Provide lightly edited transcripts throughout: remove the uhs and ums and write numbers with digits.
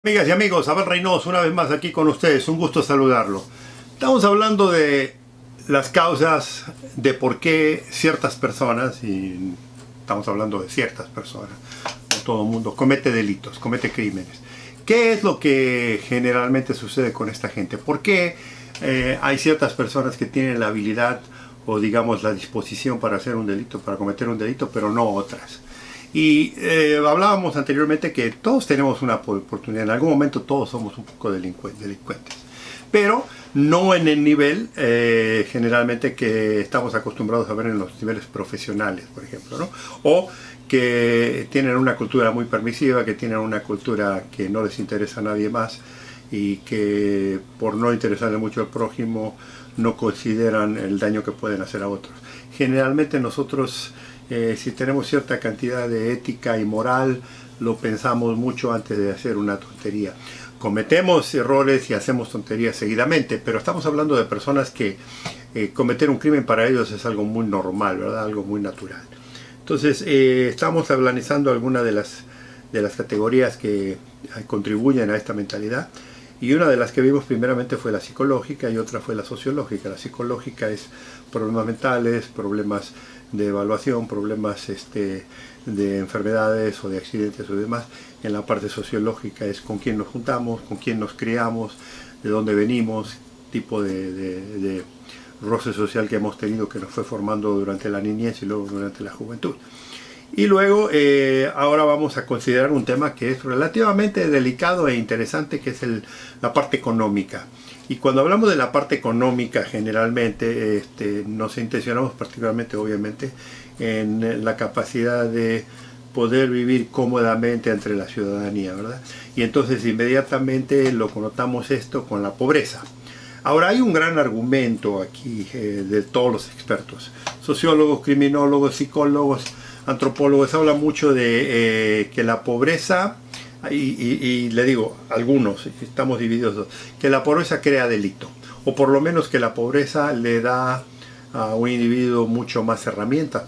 Amigas y amigos, Abel Reynoso una vez más aquí con ustedes, un gusto saludarlo. Estamos hablando de las causas de por qué ciertas personas, y estamos hablando de ciertas personas, no todo el mundo, comete delitos, comete crímenes. ¿Qué es lo que generalmente sucede con esta gente? ¿Por qué hay ciertas personas que tienen la habilidad o digamos la disposición para hacer un delito, para cometer un delito, pero no otras? Y hablábamos anteriormente que todos tenemos una oportunidad, en algún momento todos somos un poco delincuentes, pero no en el nivel generalmente que estamos acostumbrados a ver en los niveles profesionales, por ejemplo, ¿no? O que tienen una cultura muy permisiva, que tienen una cultura que no les interesa a nadie más y que por no interesarle mucho al prójimo no consideran el daño que pueden hacer a otros. Generalmente nosotros si tenemos cierta cantidad de ética y moral, lo pensamos mucho antes de hacer una tontería. Cometemos errores y hacemos tonterías seguidamente, pero estamos hablando de personas que cometer un crimen para ellos es algo muy normal, ¿verdad? Algo muy natural. Entonces, estamos analizando algunas de las categorías que contribuyen a esta mentalidad. Y una de las que vimos primeramente fue la psicológica y otra fue la sociológica. La psicológica es problemas mentales, problemas de evaluación, problemas de enfermedades o de accidentes o demás. En la parte sociológica es con quién nos juntamos, con quién nos criamos, de dónde venimos, tipo de roce social que hemos tenido que nos fue formando durante la niñez y luego durante la juventud. Y luego, ahora vamos a considerar un tema que es relativamente delicado e interesante, que es la parte económica. Y cuando hablamos de la parte económica, generalmente nos intencionamos particularmente, obviamente, en la capacidad de poder vivir cómodamente entre la ciudadanía, ¿verdad? Y entonces inmediatamente lo connotamos esto con la pobreza. Ahora, hay un gran argumento aquí de todos los expertos, sociólogos, criminólogos, psicólogos, antropólogos, habla mucho de que la pobreza, y le digo, algunos, estamos divididos, que la pobreza crea delito, o por lo menos que la pobreza le da a un individuo mucho más herramientas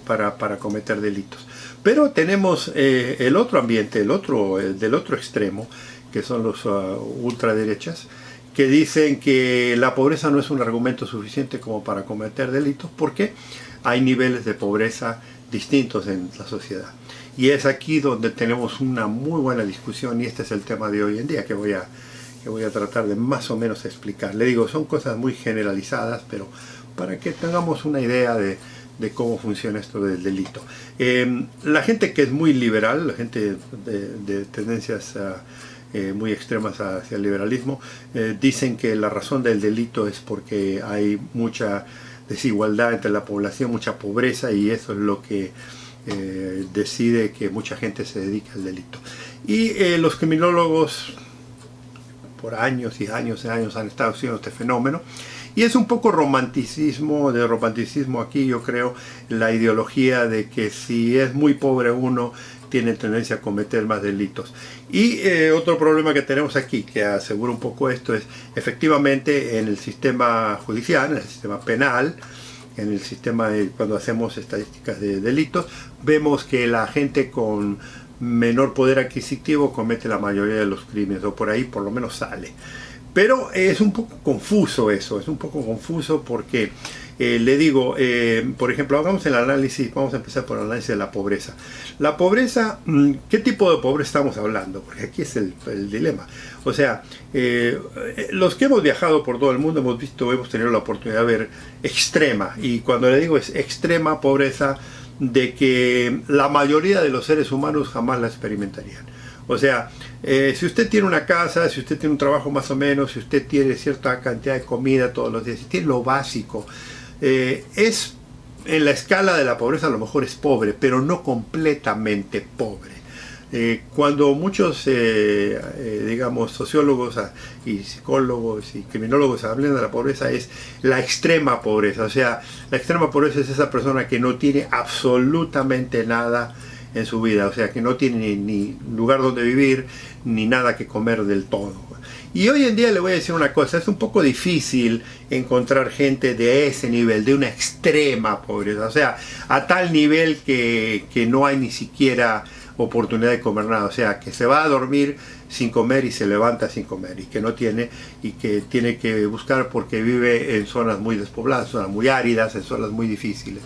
para cometer delitos. Pero tenemos el otro ambiente, del otro extremo, que son los ultraderechas, que dicen que la pobreza no es un argumento suficiente como para cometer delitos, porque hay niveles de pobreza distintos en la sociedad. Y es aquí donde tenemos una muy buena discusión, y este es el tema de hoy en día que voy a tratar de más o menos explicar. Le digo, son cosas muy generalizadas, pero para que tengamos una idea de cómo funciona esto del delito. La gente que es muy liberal, la gente de tendencias muy extremas hacia el liberalismo, dicen que la razón del delito es porque hay mucha desigualdad entre la población, mucha pobreza, y eso es lo que decide que mucha gente se dedique al delito. Y los criminólogos por años y años y años han estado haciendo este fenómeno, y es un poco romanticismo aquí, yo creo, la ideología de que si es muy pobre uno tiene tendencia a cometer más delitos. Y otro problema que tenemos aquí, que asegura un poco esto, es efectivamente en el sistema judicial, en el sistema penal, en el sistema cuando hacemos estadísticas de delitos, vemos que la gente con menor poder adquisitivo comete la mayoría de los crímenes, o por ahí por lo menos sale. Pero es un poco confuso eso, es un poco confuso porque, le digo, por ejemplo, hagamos el análisis, vamos a empezar por el análisis de la pobreza. La pobreza, ¿qué tipo de pobreza estamos hablando? Porque aquí es el dilema. O sea, los que hemos viajado por todo el mundo hemos tenido la oportunidad de ver extrema, y cuando le digo es extrema pobreza, de que la mayoría de los seres humanos jamás la experimentarían. O sea, si usted tiene una casa, si usted tiene un trabajo más o menos, si usted tiene cierta cantidad de comida todos los días, si tiene lo básico, es en la escala de la pobreza a lo mejor es pobre, pero no completamente pobre. Cuando muchos, digamos, sociólogos y psicólogos y criminólogos hablan de la pobreza, es la extrema pobreza. O sea, la extrema pobreza es esa persona que no tiene absolutamente nada en su vida, o sea, que no tiene ni lugar donde vivir, ni nada que comer del todo. Y hoy en día le voy a decir una cosa, es un poco difícil encontrar gente de ese nivel, de una extrema pobreza, o sea, a tal nivel que no hay ni siquiera oportunidad de comer nada, o sea, que se va a dormir sin comer y se levanta sin comer, y que no tiene, y que tiene que buscar porque vive en zonas muy despobladas, zonas muy áridas, en zonas muy difíciles.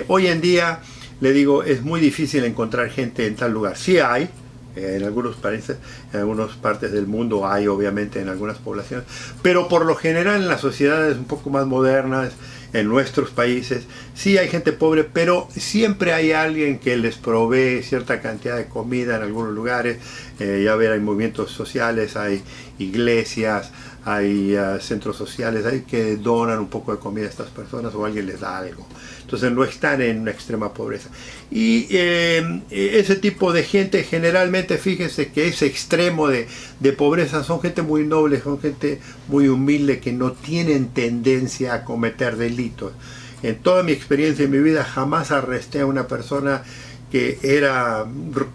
Hoy en día, le digo, es muy difícil encontrar gente en tal lugar. Sí hay, en algunos países, en algunas partes del mundo hay, obviamente, en algunas poblaciones, pero por lo general en las sociedades un poco más modernas, en nuestros países, sí hay gente pobre, pero siempre hay alguien que les provee cierta cantidad de comida en algunos lugares. Ya ver, hay movimientos sociales, hay iglesias, hay centros sociales, hay que donan un poco de comida a estas personas o alguien les da algo. Entonces no están en una extrema pobreza. Y ese tipo de gente, generalmente, fíjese que ese extremo de pobreza son gente muy noble, son gente muy humilde, que no tienen tendencia a cometer delitos. En toda mi experiencia en mi vida jamás arresté a una persona que era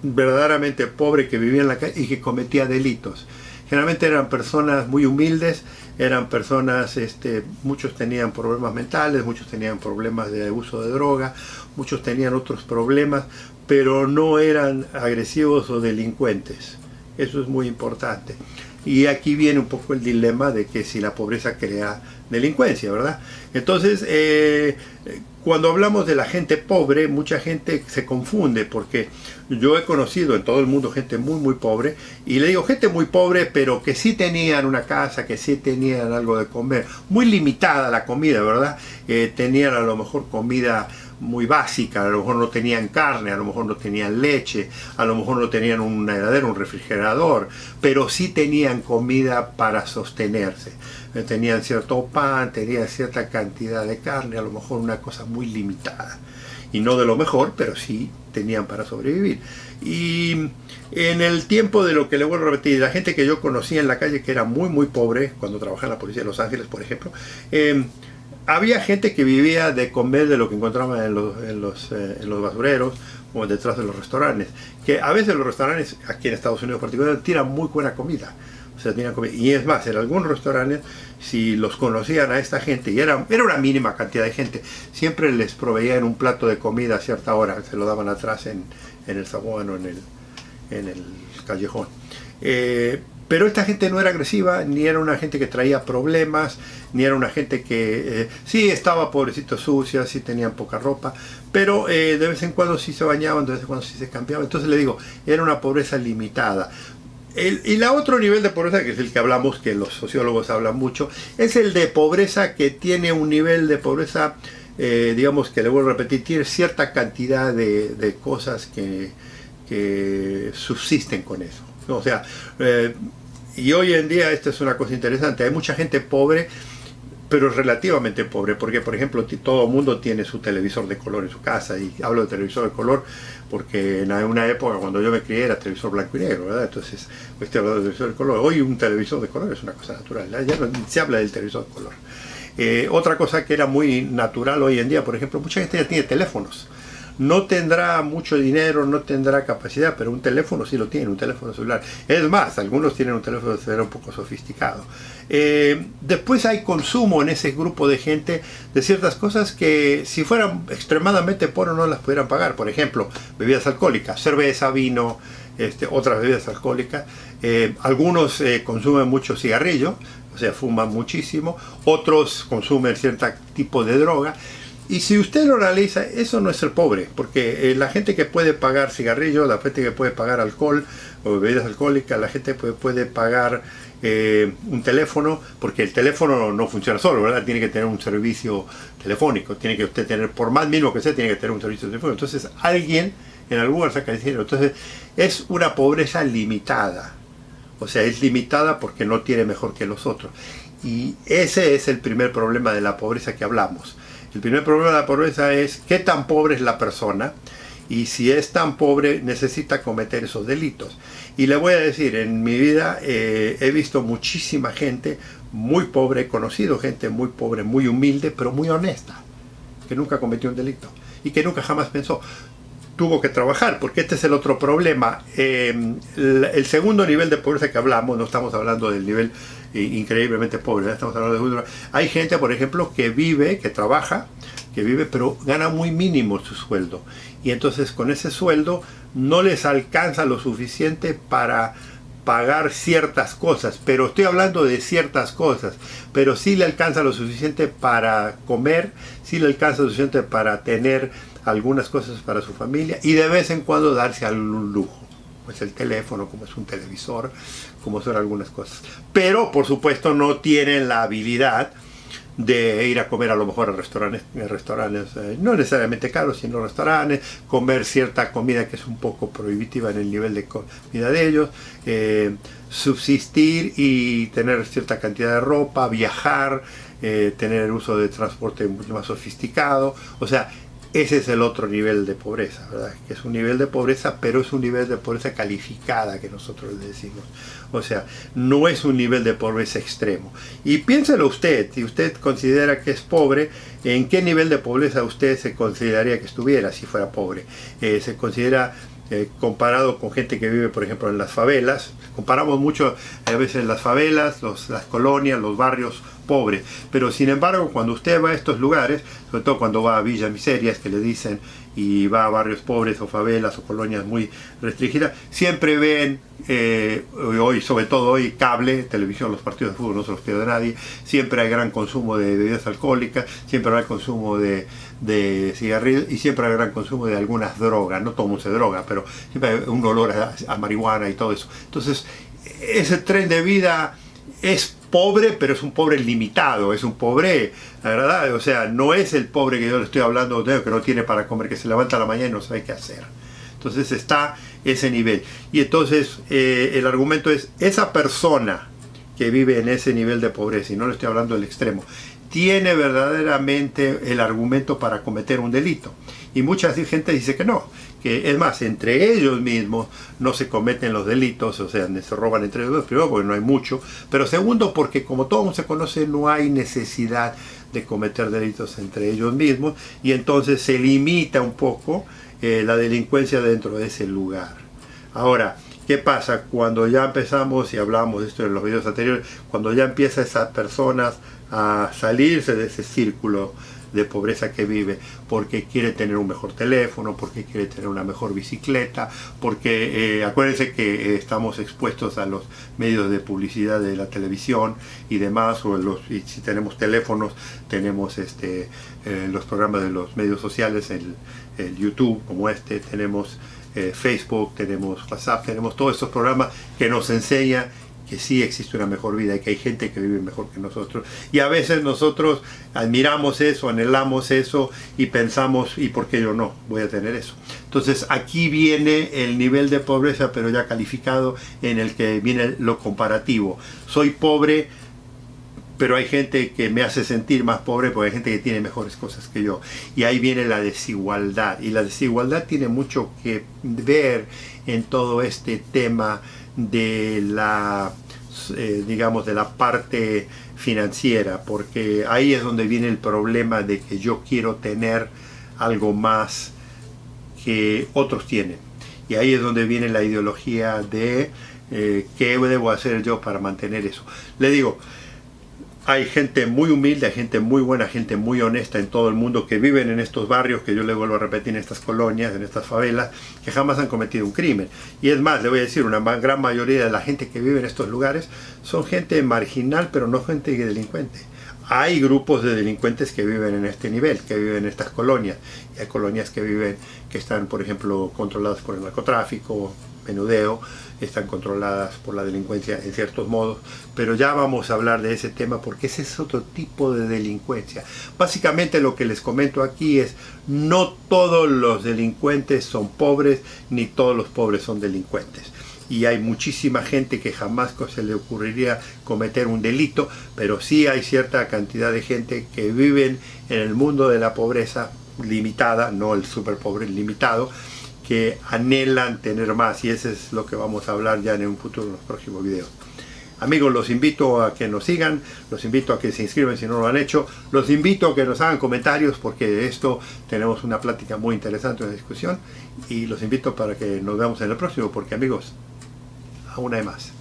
verdaderamente pobre, que vivía en la calle y que cometía delitos. Generalmente eran personas muy humildes, eran personas, muchos tenían problemas mentales, muchos tenían problemas de uso de droga, muchos tenían otros problemas, pero no eran agresivos o delincuentes. Eso es muy importante. Y aquí viene un poco el dilema de que si la pobreza crea delincuencia, ¿verdad? Entonces, cuando hablamos de la gente pobre, mucha gente se confunde, porque yo he conocido en todo el mundo gente muy muy pobre, y le digo gente muy pobre, pero que sí tenían una casa, que sí tenían algo de comer, muy limitada la comida, ¿verdad? Tenían a lo mejor comida muy básica, a lo mejor no tenían carne, a lo mejor no tenían leche, a lo mejor no tenían una heladera, un refrigerador, pero sí tenían comida para sostenerse. Tenían cierto pan, tenían cierta cantidad de carne, a lo mejor una cosa muy limitada. Y no de lo mejor, pero sí tenían para sobrevivir. Y en el tiempo de lo que le vuelvo a repetir, la gente que yo conocía en la calle que era muy muy pobre, cuando trabajaba en la policía de Los Ángeles, por ejemplo, había gente que vivía de comer de lo que encontraban en los basureros o detrás de los restaurantes, que a veces los restaurantes, aquí en Estados Unidos en particular, tiran muy buena comida. O sea, tenían comida. Y es más, en algunos restaurantes, si los conocían a esta gente, y era una mínima cantidad de gente, siempre les proveían un plato de comida a cierta hora, se lo daban atrás en el zaguán o en el callejón. Pero esta gente no era agresiva, ni era una gente que traía problemas, ni era una gente que sí estaba pobrecito sucia, sí tenían poca ropa, pero de vez en cuando sí se bañaban, de vez en cuando sí se cambiaban. Entonces le digo, era una pobreza limitada. Y la otro nivel de pobreza, que es el que hablamos, que los sociólogos hablan mucho, es el de pobreza que tiene un nivel de pobreza, digamos, que le vuelvo a repetir, tiene cierta cantidad de cosas que subsisten con eso. O sea, y hoy en día esta es una cosa interesante, hay mucha gente pobre, pero relativamente pobre, porque por ejemplo todo el mundo tiene su televisor de color en su casa, y hablo de televisor de color porque en una época cuando yo me crié era televisor blanco y negro, ¿verdad? Entonces estoy hablando de televisor de color. Hoy un televisor de color es una cosa natural, ¿verdad? Ya no se habla del televisor de color. Otra cosa que era muy natural hoy en día, por ejemplo, mucha gente ya tiene teléfonos. No tendrá mucho dinero, no tendrá capacidad, pero un teléfono sí lo tiene, un teléfono celular. Es más, algunos tienen un teléfono celular un poco sofisticado. Después hay consumo en ese grupo de gente de ciertas cosas que si fueran extremadamente pobres no las pudieran pagar. Por ejemplo, bebidas alcohólicas, cerveza, vino, otras bebidas alcohólicas. Algunos consumen mucho cigarrillo, o sea, fuman muchísimo. Otros consumen cierto tipo de droga. Y si usted lo analiza, eso no es ser pobre, porque la gente que puede pagar cigarrillos, la gente que puede pagar alcohol o bebidas alcohólicas, la gente puede pagar un teléfono, porque el teléfono no funciona solo, ¿verdad? Tiene que tener un servicio telefónico, tiene que usted tener, por más mínimo que sea, tiene que tener un servicio telefónico. Entonces alguien en algún lugar saca el dinero. Entonces es una pobreza limitada, o sea, es limitada porque no tiene mejor que los otros. Y ese es el primer problema de la pobreza que hablamos. El primer problema de la pobreza es qué tan pobre es la persona, y si es tan pobre necesita cometer esos delitos. Y le voy a decir, en mi vida he visto muchísima gente muy pobre, he conocido gente muy pobre, muy humilde, pero muy honesta, que nunca cometió un delito y que nunca jamás pensó. tuvo que trabajar, porque este es el otro problema. El segundo nivel de pobreza que hablamos, no estamos hablando del nivel increíblemente pobre, estamos hablando de... Hay gente, por ejemplo, que vive, que trabaja, pero gana muy mínimo su sueldo. Y entonces con ese sueldo no les alcanza lo suficiente para pagar ciertas cosas, pero estoy hablando de ciertas cosas, pero sí le alcanza lo suficiente para comer, sí le alcanza lo suficiente para tener algunas cosas para su familia y de vez en cuando darse algún lujo, pues el teléfono, como es un televisor, como son algunas cosas. Pero por supuesto no tienen la habilidad de ir a comer a lo mejor a restaurantes no necesariamente caros, sino restaurantes, comer cierta comida que es un poco prohibitiva en el nivel de comida de ellos, subsistir y tener cierta cantidad de ropa, viajar, tener uso de transporte mucho más sofisticado. O sea, ese es el otro nivel de pobreza, ¿verdad? Que es un nivel de pobreza, pero es un nivel de pobreza calificada, que nosotros le decimos. O sea, no es un nivel de pobreza extremo. Y piénselo usted, si usted considera que es pobre, ¿en qué nivel de pobreza usted se consideraría que estuviera si fuera pobre? Se considera... comparado con gente que vive, por ejemplo, en las favelas. Comparamos mucho a veces las favelas, las colonias, los barrios pobres, pero sin embargo cuando usted va a estos lugares, sobre todo cuando va a Villa Miserias, que le dicen, y va a barrios pobres o favelas o colonias muy restringidas, siempre ven, hoy, sobre todo hoy, cable, televisión, los partidos de fútbol no se los pierde nadie, siempre hay gran consumo de bebidas alcohólicas, siempre hay consumo de cigarrillos y siempre hay gran consumo de algunas drogas. No todo el mundo se droga, pero siempre hay un olor a marihuana y todo eso. Entonces, ese tren de vida es pobre, pero es un pobre limitado, es un pobre agradable. O sea, no es el pobre que yo le estoy hablando, que no tiene para comer, que se levanta a la mañana y no sabe qué hacer. Entonces está ese nivel. Y entonces el argumento es, esa persona que vive en ese nivel de pobreza, y no le estoy hablando del extremo, tiene verdaderamente el argumento para cometer un delito. Y mucha gente dice que no, que es más, entre ellos mismos no se cometen los delitos, o sea, se roban entre ellos, primero porque no hay mucho, pero segundo porque como todo mundo se conoce, no hay necesidad de cometer delitos entre ellos mismos, y entonces se limita un poco la delincuencia dentro de ese lugar. Ahora, ¿qué pasa? Cuando ya empezamos, y hablamos de esto en los videos anteriores, cuando ya empieza esas personas a salirse de ese círculo de pobreza que vive, porque quiere tener un mejor teléfono, porque quiere tener una mejor bicicleta, porque acuérdense que estamos expuestos a los medios de publicidad de la televisión y demás, y si tenemos teléfonos, tenemos los programas de los medios sociales, el YouTube como tenemos Facebook, tenemos WhatsApp, tenemos todos estos programas que nos enseñan que sí existe una mejor vida y que hay gente que vive mejor que nosotros. Y a veces nosotros admiramos eso, anhelamos eso y pensamos, ¿y por qué yo no voy a tener eso? Entonces aquí viene el nivel de pobreza, pero ya calificado, en el que viene lo comparativo. Soy pobre, pero hay gente que me hace sentir más pobre porque hay gente que tiene mejores cosas que yo. Y ahí viene la desigualdad. Y la desigualdad tiene mucho que ver en todo este tema de la, digamos, de la parte financiera, porque ahí es donde viene el problema de que yo quiero tener algo más que otros tienen. Y ahí es donde viene la ideología de qué debo hacer yo para mantener eso. Le digo, hay gente muy humilde, hay gente muy buena, gente muy honesta en todo el mundo que viven en estos barrios, que yo le vuelvo a repetir, en estas colonias, en estas favelas, que jamás han cometido un crimen. Y es más, le voy a decir, una gran mayoría de la gente que vive en estos lugares son gente marginal, pero no gente delincuente. Hay grupos de delincuentes que viven en este nivel, que viven en estas colonias. Y hay colonias que están, por ejemplo, controladas por el narcotráfico, menudeo, están controladas por la delincuencia en ciertos modos, pero ya vamos a hablar de ese tema porque ese es otro tipo de delincuencia. Básicamente lo que les comento aquí es, no todos los delincuentes son pobres, ni todos los pobres son delincuentes. Y hay muchísima gente que jamás se le ocurriría cometer un delito, pero sí hay cierta cantidad de gente que viven en el mundo de la pobreza limitada, no el super pobre, limitado, que anhelan tener más, y eso es lo que vamos a hablar ya en un futuro, en los próximos videos. Amigos, los invito a que nos sigan, los invito a que se inscriban si no lo han hecho, los invito a que nos hagan comentarios porque de esto tenemos una plática muy interesante, una discusión, y los invito para que nos veamos en el próximo porque amigos, aún hay más.